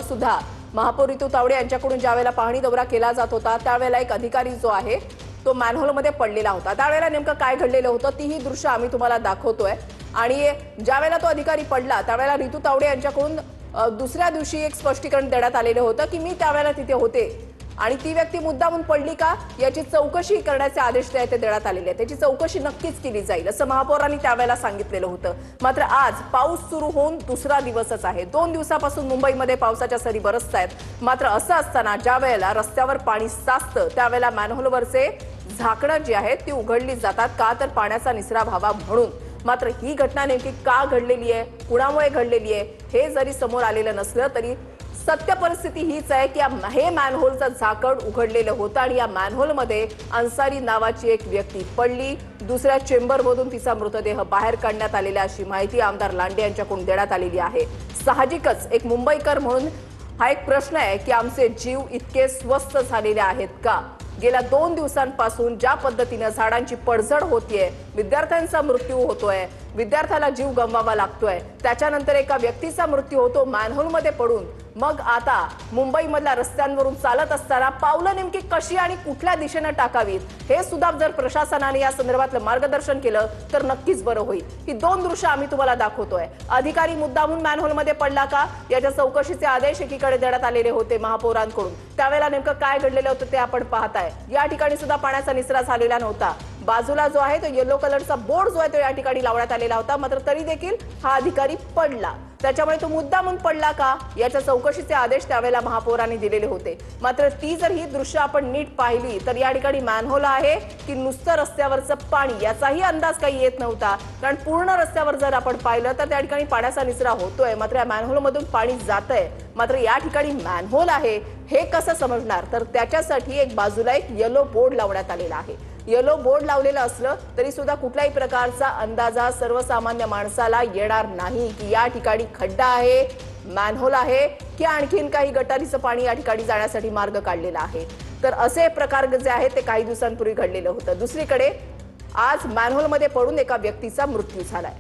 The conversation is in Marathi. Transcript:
सुद्धा महापौर ऋतू तावडे यांच्याकडून ज्यावेळेला पाहणी दौरा केला जात होता त्यावेळेला एक अधिकारी जो आहे तो मॅनहोलमध्ये पडलेला होता। त्यावेळेला नेमकं काय घडलेलं होतं तीही दृश्य आम्ही तुम्हाला दाखवतोय। आणि ज्यावेळेला तो अधिकारी पडला त्यावेळेला ऋतू तावडे यांच्याकडून दुसऱ्या दिवशी एक स्पष्टीकरण देण्यात आलेलं होतं की मी त्यावेळेला तिथे होते आणि ती व्यक्ती मुद्दामून पडली का याची चौकशी करण्याचे आदेश ते देण्यात आलेले आहेत। त्याची चौकशी नक्कीच केली जाईल असं महापौरांनी त्यावेळेला सांगितलेलं होतं। मात्र आज पाऊस सुरू होऊन दुसरा दिवसच आहे। 2 दिवसापासून मुंबईमध्ये पावसाच्या सरी बरसतायत। मात्र असं असताना ज्या वेळेला रस्त्यावर पाणी साचतं त्यावेळेला मॅनहोलवरचे झाकणं जी आहेत ती उघडली जातात का तर पाण्याचा निचरा व्हावा म्हणून। मात्र ही घटना नेमकी का घडलेली आहे, कुणामुळे घडलेली आहे हे जरी समोर आलेलं नसलं तरी सत्य परिस्थिती हीच आहे की हे मॅनहोलचं झाकण उघडलेलं होतं आणि या मॅनहोलमध्ये अन्सारी नावाची एक व्यक्ती पडली। दुसऱ्या चेंबरमधून तिचा मृतदेह बाहेर काढण्यात आलेला अशी माहिती आमदार लांडे यांच्याकडून देण्यात आलेली आहे। साहजिकच एक मुंबईकर म्हणून हा एक प्रश्न आहे की आमचे जीव इतके स्वस्त झालेले आहेत का? गेल्या 2 दिवसांपासून ज्या पद्धतीने झाडांची पडझड होतीये, विद्यार्थ्यांचा मृत्यू होतोय, विद्यार्थ्याला जीव गमवावा लागतोय, त्याच्यानंतर एका व्यक्तीचा मृत्यू होतो मॅनहोलमध्ये पडून, मग आता मुंबईमधल्या रस्त्यांवरून चालत असताना पावलं नेमकी कशी आणि कुठल्या दिशेने टाकावीत हे सुद्धा जर प्रशासनाने या संदर्भातलं मार्गदर्शन केलं तर नक्कीच बरं होईल। ही 2 दृश्य आम्ही तुम्हाला दाखवतोय। अधिकारी मुद्दामून मॅनहोलमध्ये पडला का याच्या चौकशीचे आदेश एकीकडे देण्यात आलेले होते महापौरांकडून। त्यावेळेला नेमकं काय घडलेलं होतं ते आपण पाहताय। या ठिकाणी सुद्धा पाण्याचा निचरा झालेला नव्हता। बाजूला जो आहे तो येलो कलरचा बोर्ड जो आहे तो या ठिकाणी लावण्यात आलेला होता। मात्र तरी देखील हा अधिकारी पडला, त्याच्यामुळे तो मुद्दामून पडला का याच्या चौकशीचे आदेश त्यावेळेला महापौरांनी दिलेले होते। मात्र ती जर ही दृश्य आपण नीट पाहिली तर या ठिकाणी मॅनहोल आहे की नुसतं रस्त्यावरचं पाणी याचाही अंदाज काही येत नव्हता। कारण पूर्ण रस्त्यावर जर आपण पाहिलं तर त्या ठिकाणी पाण्याचा निचरा होतोय, मात्र या मॅनहोलमधून पाणी जातंय। मात्र या ठिकाणी मॅनहोल आहे हे कसं समजणार तर त्याच्यासाठी एक बाजूला एक येलो बोर्ड लावण्यात आलेला आहे। येलो बोर्ड लावलेलं असलं तरी सुद्धा कुठल्याही प्रकारचा अंदाजा सर्वसामान्य माणसाला येणार नाही की या ठिकाणी खड्डा आहे, मॅनहोल आहे की आणखीन काही गटारीचं पाणी या ठिकाणी जाण्यासाठी मार्ग काढलेला आहे। तर असे प्रकार जे आहेत ते काही दिवसांपूर्वी घडलेलं होतं। दुसरीकडे आज मॅनहोलमध्ये पडून एका व्यक्तीचा मृत्यू झालाय।